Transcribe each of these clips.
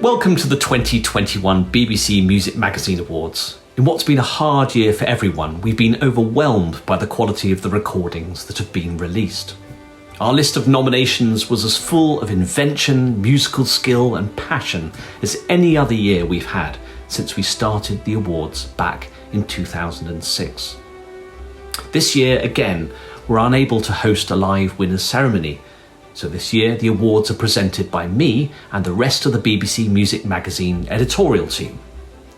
Welcome to the 2021 BBC Music Magazine Awards. In what's been a hard year for everyone, we've been overwhelmed by the quality of the recordings that have been released. Our list of nominations was as full of invention, musical skill and passion as any other year we've had since we started the awards back in 2006. This year, again, we're unable to host a live winners' ceremony, so this year the awards are presented by me and the rest of the BBC Music Magazine editorial team.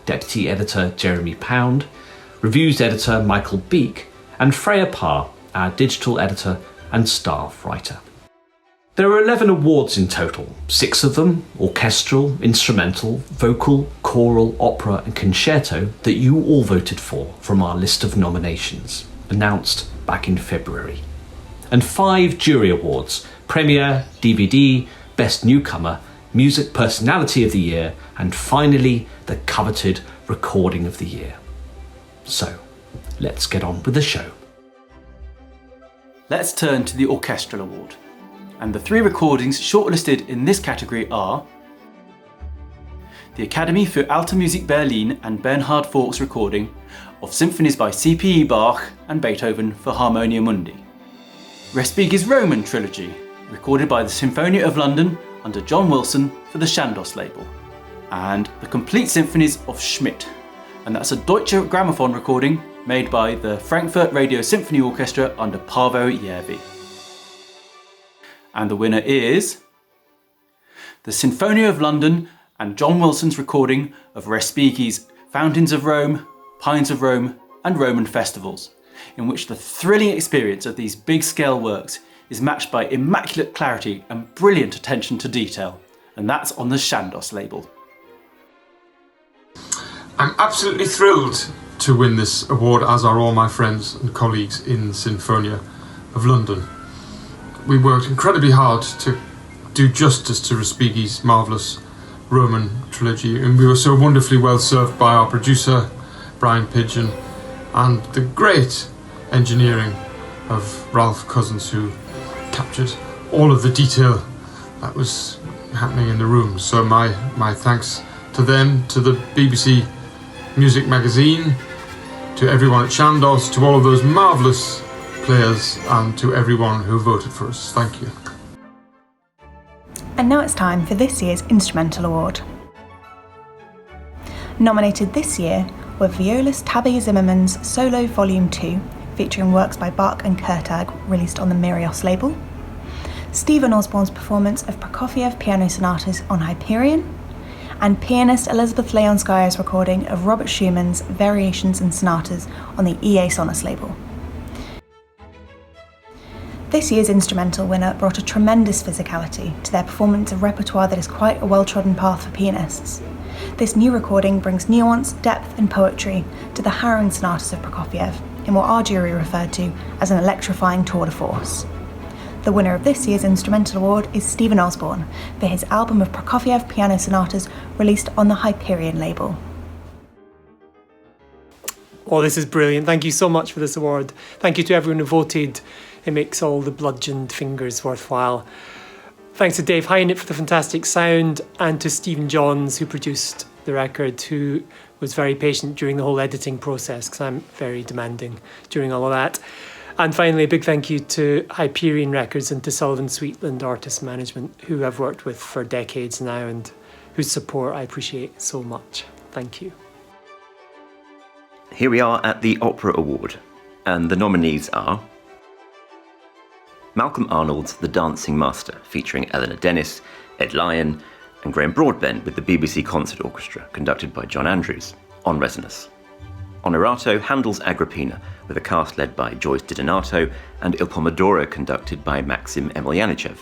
Deputy Editor Jeremy Pound, Reviews Editor Michael Beek, and Freya Parr, our Digital Editor and Staff Writer. There are 11 awards in total, 6 of them orchestral, instrumental, vocal, choral, opera and concerto that you all voted for from our list of nominations, announced back in February. And 5 jury awards, Premiere, DVD, Best Newcomer, Music Personality of the Year, and finally, the coveted Recording of the Year. So, let's get on with the show. Let's turn to the Orchestral Award. And the 3 recordings shortlisted in this category are the Academy für Alte Musik Berlin and Bernhard Fork's recording of symphonies by C.P.E. Bach and Beethoven for Harmonia Mundi. Respighi's Roman Trilogy, recorded by the Symphony of London under John Wilson for the Chandos label. And the Complete Symphonies of Schmidt, and that's a Deutsche Grammophon recording made by the Frankfurt Radio Symphony Orchestra under Paavo Järvi. And the winner is the Symphony of London and John Wilson's recording of Respighi's Fountains of Rome, Pines of Rome and Roman Festivals, in which the thrilling experience of these big scale works is matched by immaculate clarity and brilliant attention to detail, and that's on the Chandos label. I'm absolutely thrilled to win this award, as are all my friends and colleagues in Sinfonia of London. We worked incredibly hard to do justice to Respighi's marvellous Roman trilogy, and we were so wonderfully well served by our producer, Brian Pidgeon, and the great engineering of Ralph Cousins, who captured all of the detail that was happening in the room. So my thanks to them, to the BBC Music Magazine, to everyone at Chandos, to all of those marvellous players, and to everyone who voted for us. Thank you. And now it's time for this year's Instrumental Award. Nominated this year were violist Tabby Zimmerman's Solo Volume 2, featuring works by Bach and Kurtag, released on the Mirios label, Stephen Osborne's performance of Prokofiev piano sonatas on Hyperion, and pianist Elizabeth Leonskaya's recording of Robert Schumann's Variations and Sonatas on the EA Sonos label. This year's instrumental winner brought a tremendous physicality to their performance of repertoire that is quite a well-trodden path for pianists. This new recording brings nuance, depth and poetry to the harrowing sonatas of Prokofiev, in what our jury referred to as an electrifying tour de force. The winner of this year's Instrumental Award is Stephen Osborne for his album of Prokofiev piano sonatas released on the Hyperion label. Oh, this is brilliant. Thank you so much for this award. Thank you to everyone who voted. It makes all the bludgeoned fingers worthwhile. Thanks to Dave Hynett for the fantastic sound, and to Stephen Johns, who produced the record, who was very patient during the whole editing process, because I'm very demanding during all of that. And finally, a big thank you to Hyperion Records and to Sullivan Sweetland Artist Management, who I've worked with for decades now and whose support I appreciate so much. Thank you. Here we are at the Opera Award, and the nominees are Malcolm Arnold's The Dancing Master, featuring Eleanor Dennis, Ed Lyon and Graham Broadbent with the BBC Concert Orchestra, conducted by John Andrews, on Resonance. Honorato, Handel's Agrippina, with a cast led by Joyce DiDonato and Il Pomodoro, conducted by Maxim Emelyanichev.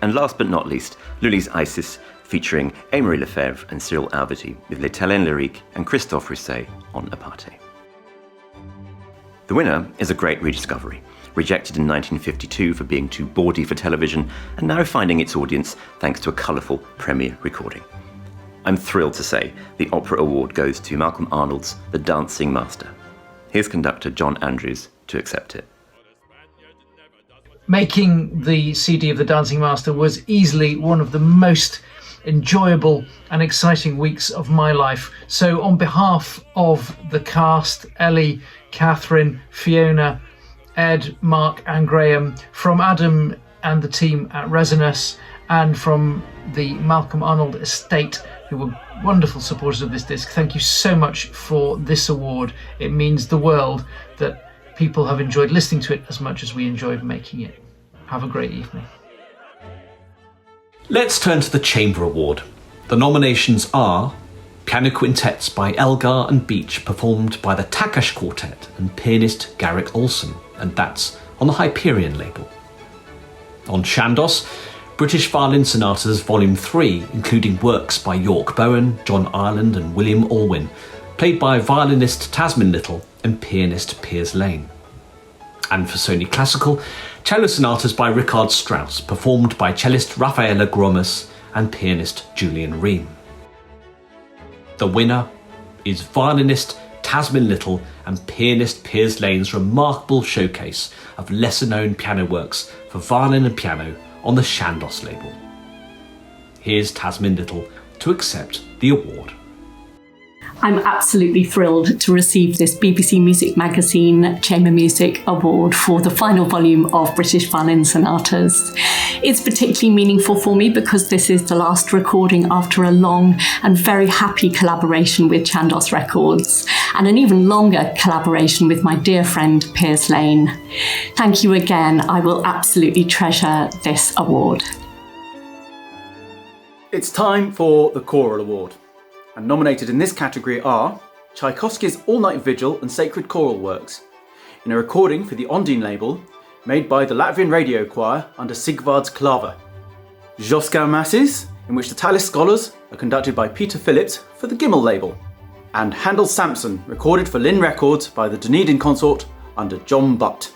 And last but not least, Lully's Isis, featuring Amory Lefebvre and Cyril Alvity, with L'Italienne Lyrique and Christophe Rousset on Aparte. The winner is a great rediscovery, rejected in 1952 for being too bawdy for television, and now finding its audience thanks to a colourful premiere recording. I'm thrilled to say the Opera Award goes to Malcolm Arnold's The Dancing Master. Here's conductor John Andrews to accept it. Making the CD of The Dancing Master was easily one of the most enjoyable and exciting weeks of my life. So on behalf of the cast, Ellie, Catherine, Fiona, Ed, Mark and Graham, from Adam and the team at Resonance, and from the Malcolm Arnold estate, who were wonderful supporters of this disc, thank you so much for this award. It means the world that people have enjoyed listening to it as much as we enjoyed making it. Have a great evening. Let's turn to the Chamber Award. The nominations are Piano Quintets by Elgar and Beach, performed by the Takash Quartet and pianist Garrick Olson, and that's on the Hyperion label. On Chandos, British Violin Sonatas Volume 3, including works by York Bowen, John Ireland and William Alwyn, played by violinist Tasmin Little and pianist Piers Lane. And for Sony Classical, cello sonatas by Richard Strauss, performed by cellist Raffaella Gromas and pianist Julian Ream. The winner is violinist Tasmin Little and pianist Piers Lane's remarkable showcase of lesser-known piano works for violin and piano on the Chandos label. Here's Tasmin Little to accept the award. I'm absolutely thrilled to receive this BBC Music Magazine Chamber Music Award for the final volume of British Violin Sonatas. It's particularly meaningful for me because this is the last recording after a long and very happy collaboration with Chandos Records, and an even longer collaboration with my dear friend Piers Lane. Thank you again. I will absolutely treasure this award. It's time for the Choral Award. And nominated in this category are Tchaikovsky's All-Night Vigil and Sacred Choral Works, in a recording for the Ondine label, made by the Latvian Radio Choir under Sigvards Klava. Josquin Masses, in which the Tallis Scholars are conducted by Peter Phillips for the Gimel label. And Handel's Samson, recorded for Lynn Records by the Dunedin Consort under John Butt.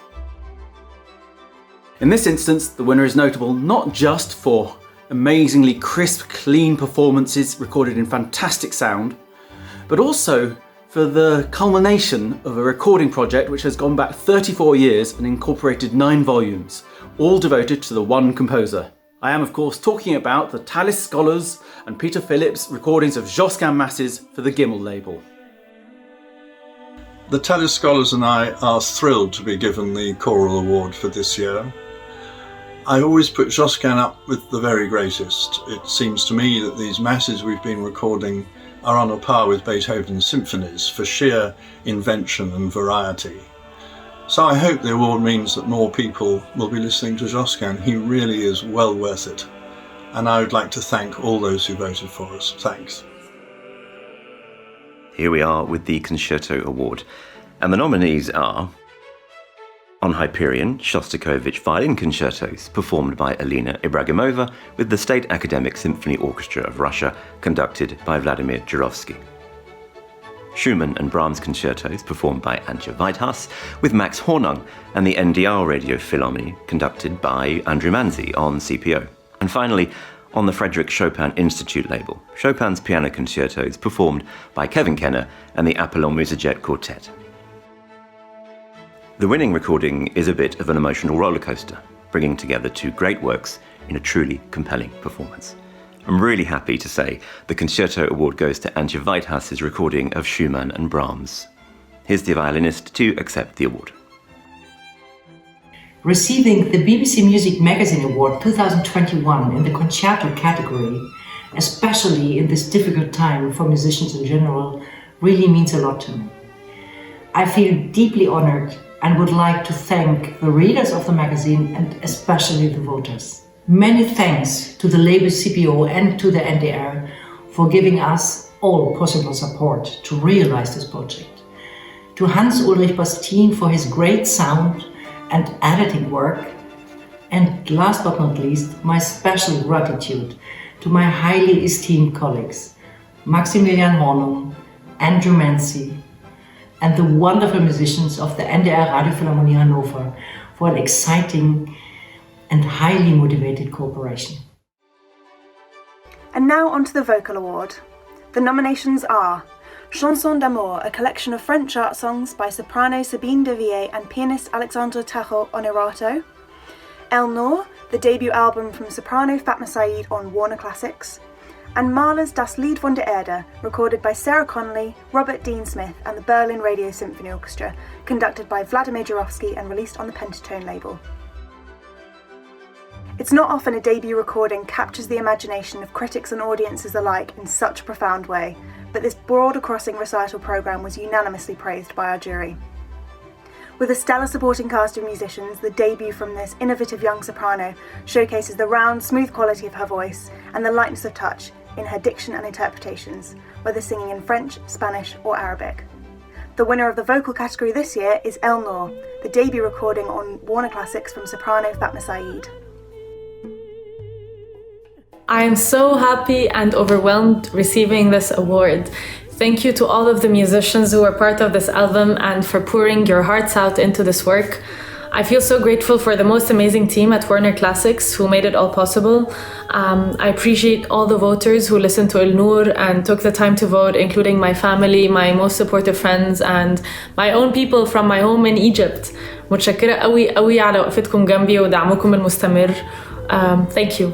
In this instance, the winner is notable not just for amazingly crisp, clean performances recorded in fantastic sound, but also for the culmination of a recording project which has gone back 34 years and incorporated 9 volumes, all devoted to the one composer. I am of course talking about the Tallis Scholars and Peter Phillips recordings of Josquin Masses for the Gimel label. The Tallis Scholars and I are thrilled to be given the Choral Award for this year. I always put Josquin up with the very greatest. It seems to me that these masses we've been recording are on a par with Beethoven's symphonies for sheer invention and variety. So I hope the award means that more people will be listening to Josquin. He really is well worth it. And I would like to thank all those who voted for us. Thanks. Here we are with the Concerto Award. And the nominees are on Hyperion, Shostakovich Violin Concertos, performed by Alina Ibragimova with the State Academic Symphony Orchestra of Russia, conducted by Vladimir Jurovsky. Schumann and Brahms Concertos, performed by Antje Weidhaus, with Max Hornung and the NDR Radio Philharmonie, conducted by Andrew Manzi on CPO. And finally, on the Frederick Chopin Institute label, Chopin's Piano Concertos, performed by Kevin Kenner and the Apollon Musijet Quartet. The winning recording is a bit of an emotional rollercoaster, bringing together 2 great works in a truly compelling performance. I'm really happy to say the Concerto Award goes to Antje Weidhaus's recording of Schumann and Brahms. Here's the violinist to accept the award. Receiving the BBC Music Magazine Award 2021 in the concerto category, especially in this difficult time for musicians in general, really means a lot to me. I feel deeply honored and would like to thank the readers of the magazine and especially the voters. Many thanks to the label CPO and to the NDR for giving us all possible support to realize this project. To Hans-Ulrich Bastin for his great sound and editing work, and last but not least, my special gratitude to my highly esteemed colleagues, Maximilian Hornung, Andrew Manzi, and the wonderful musicians of the NDR Radio Philharmonie Hannover for an exciting and highly motivated cooperation. And now onto the Vocal Award. The nominations are Chanson d'amour, a collection of French art songs by soprano Sabine Devier and pianist Alexandre Tacho on Erato. El Noor, the debut album from soprano Fatma Saeed on Warner Classics. and Mahler's Das Lied von der Erde, recorded by Sarah Connolly, Robert Dean Smith and the Berlin Radio Symphony Orchestra, conducted by Vladimir Jurowski and released on the Pentatone label. It's not often a debut recording captures the imagination of critics and audiences alike in such a profound way, but this border-crossing recital programme was unanimously praised by our jury. With a stellar supporting cast of musicians, the debut from this innovative young soprano showcases the round, smooth quality of her voice and the lightness of touch in her diction and interpretations, whether singing in French, Spanish or Arabic. The winner of the vocal category this year is El Noor, the debut recording on Warner Classics from soprano Fatma Saeed. I am so happy and overwhelmed receiving this award. Thank you to all of the musicians who were part of this album and for pouring your hearts out into this work. I feel so grateful for the most amazing team at Warner Classics who made it all possible. I appreciate all the voters who listened to El Noor and took the time to vote, including my family, my most supportive friends, and my own people from my home in Egypt. متشكرة قوي قوي على وقفتكم جنبي ودعمكم المستمر. Thank you.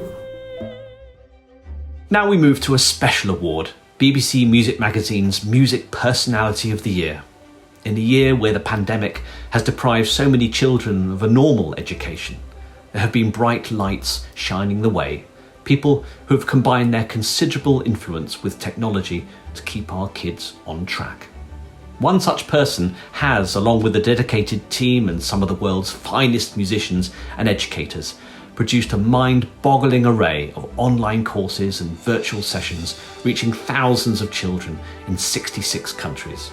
Now we move to a special award, BBC Music Magazine's Music Personality of the Year. In a year where the pandemic has deprived so many children of a normal education, there have been bright lights shining the way, people who have combined their considerable influence with technology to keep our kids on track. One such person has, along with a dedicated team and some of the world's finest musicians and educators, produced a mind-boggling array of online courses and virtual sessions reaching thousands of children in 66 countries.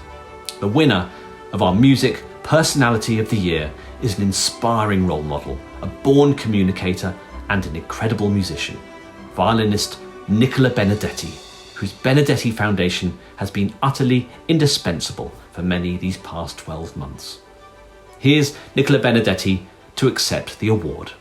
The winner of our Music Personality of the Year is an inspiring role model, a born communicator and an incredible musician, violinist Nicola Benedetti, whose Benedetti Foundation has been utterly indispensable for many these past 12 months. Here's Nicola Benedetti to accept the award.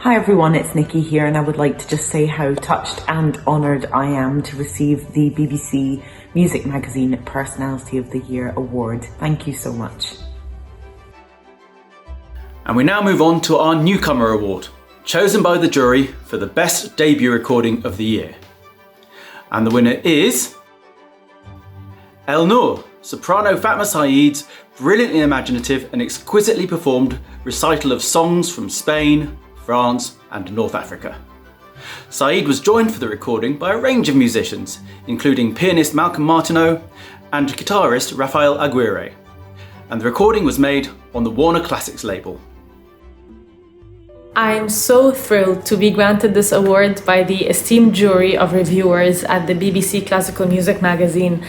Hi everyone, it's Nikki here, and I would like to just say how touched and honoured I am to receive the BBC Music Magazine Personality of the Year award. Thank you so much. And we now move on to our Newcomer Award, chosen by the jury for the best debut recording of the year. And the winner is El Noor, soprano Fatma Saeed's brilliantly imaginative and exquisitely performed recital of songs from Spain, France and North Africa. Saeed was joined for the recording by a range of musicians, including pianist Malcolm Martineau and guitarist Rafael Aguirre, and the recording was made on the Warner Classics label. I'm so thrilled to be granted this award by the esteemed jury of reviewers at the BBC Classical Music Magazine.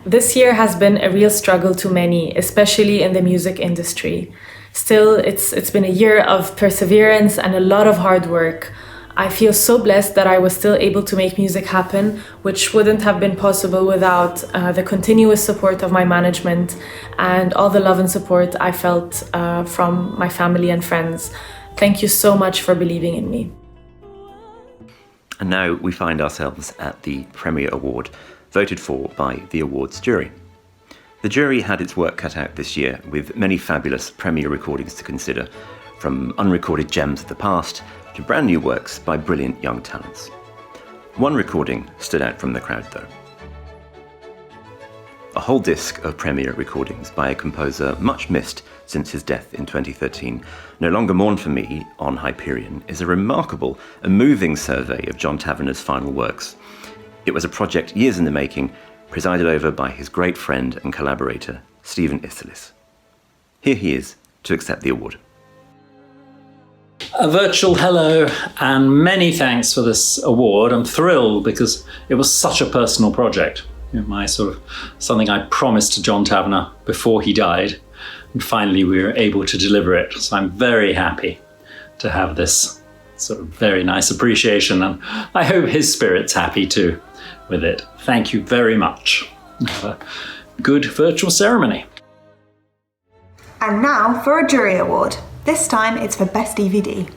This year has been a real struggle to many, especially in the music industry. Still, it's been a year of perseverance and a lot of hard work. I feel so blessed that I was still able to make music happen, which wouldn't have been possible without the continuous support of my management and all the love and support I felt from my family and friends. Thank you so much for believing in me. And now we find ourselves at the Premier Award, voted for by the awards jury. The jury had its work cut out this year, with many fabulous Premier recordings to consider, from unrecorded gems of the past to brand new works by brilliant young talents. One recording stood out from the crowd though. A whole disc of Premier recordings by a composer much missed since his death in 2013, No Longer Mourn for Me on Hyperion, is a remarkable and moving survey of John Tavener's final works. It was a project years in the making, presided over by his great friend and collaborator, Stephen Isserlis. Here he is to accept the award. A virtual hello and many thanks for this award. I'm thrilled because it was such a personal project. Something I promised to John Tavener before he died, and finally we were able to deliver it. So I'm very happy to have this sort of very nice appreciation, and I hope his spirit's happy too with it. Thank you very much. Have a good virtual ceremony. And now for a jury award. This time it's for Best DVD.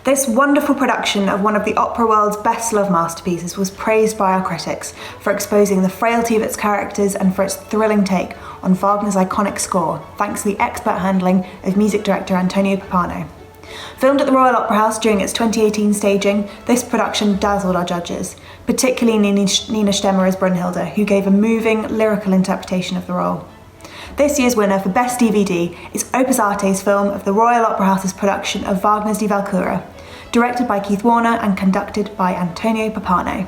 This wonderful production of one of the opera world's best-loved masterpieces was praised by our critics for exposing the frailty of its characters and for its thrilling take on Wagner's iconic score, thanks to the expert handling of music director Antonio Pappano. Filmed at the Royal Opera House during its 2018 staging, this production dazzled our judges, particularly Nina Stemmer as Brunhilde, who gave a moving, lyrical interpretation of the role. This year's winner for Best DVD is Opus Arte's film of the Royal Opera House's production of Wagner's Die Walküre, directed by Keith Warner and conducted by Antonio Papano.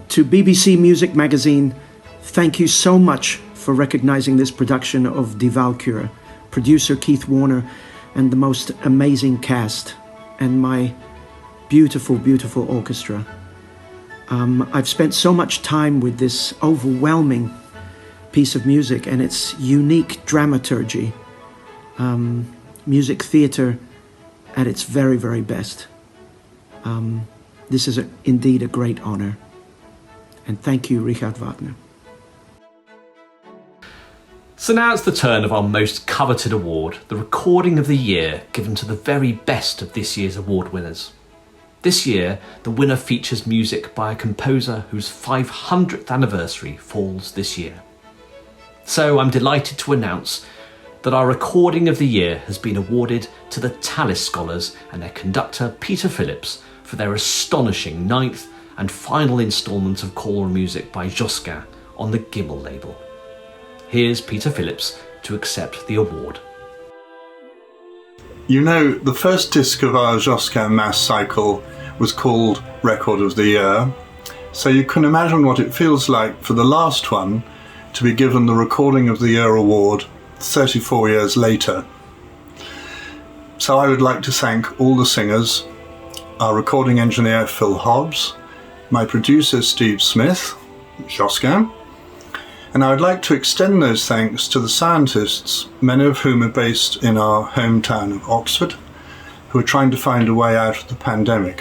To BBC Music Magazine, thank you so much for recognising this production of Die Walküre, producer Keith Warner and the most amazing cast, and my beautiful, beautiful orchestra. I've spent so much time with this overwhelming piece of music and its unique dramaturgy, music theatre at its very, very best. This is indeed a great honour. And thank you, Richard Wagner. So now it's the turn of our most coveted award, the Recording of the Year, given to the very best of this year's award winners. This year, the winner features music by a composer whose 500th anniversary falls this year. So I'm delighted to announce that our Recording of the Year has been awarded to the Tallis Scholars and their conductor Peter Phillips for their astonishing 9th and final instalment of choral music by Josquin on the Gimel label. Here's Peter Phillips to accept the award. You know, the first disc of our Josquin Mass cycle was called Record of the Year, so you can imagine what it feels like for the last one to be given the Recording of the Year award 34 years later. So I would like to thank all the singers, our recording engineer Phil Hobbs, my producer Steve Smith, Josquin, and I would like to extend those thanks to the scientists, many of whom are based in our hometown of Oxford, who are trying to find a way out of the pandemic,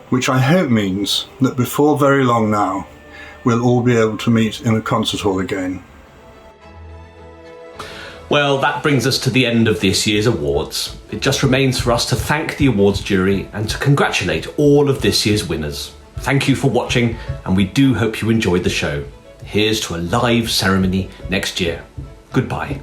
which I hope means that before very long now, we'll all be able to meet in a concert hall again. Well, that brings us to the end of this year's awards. It just remains for us to thank the awards jury and to congratulate all of this year's winners. Thank you for watching, and we do hope you enjoyed the show. Here's to a live ceremony next year. Goodbye.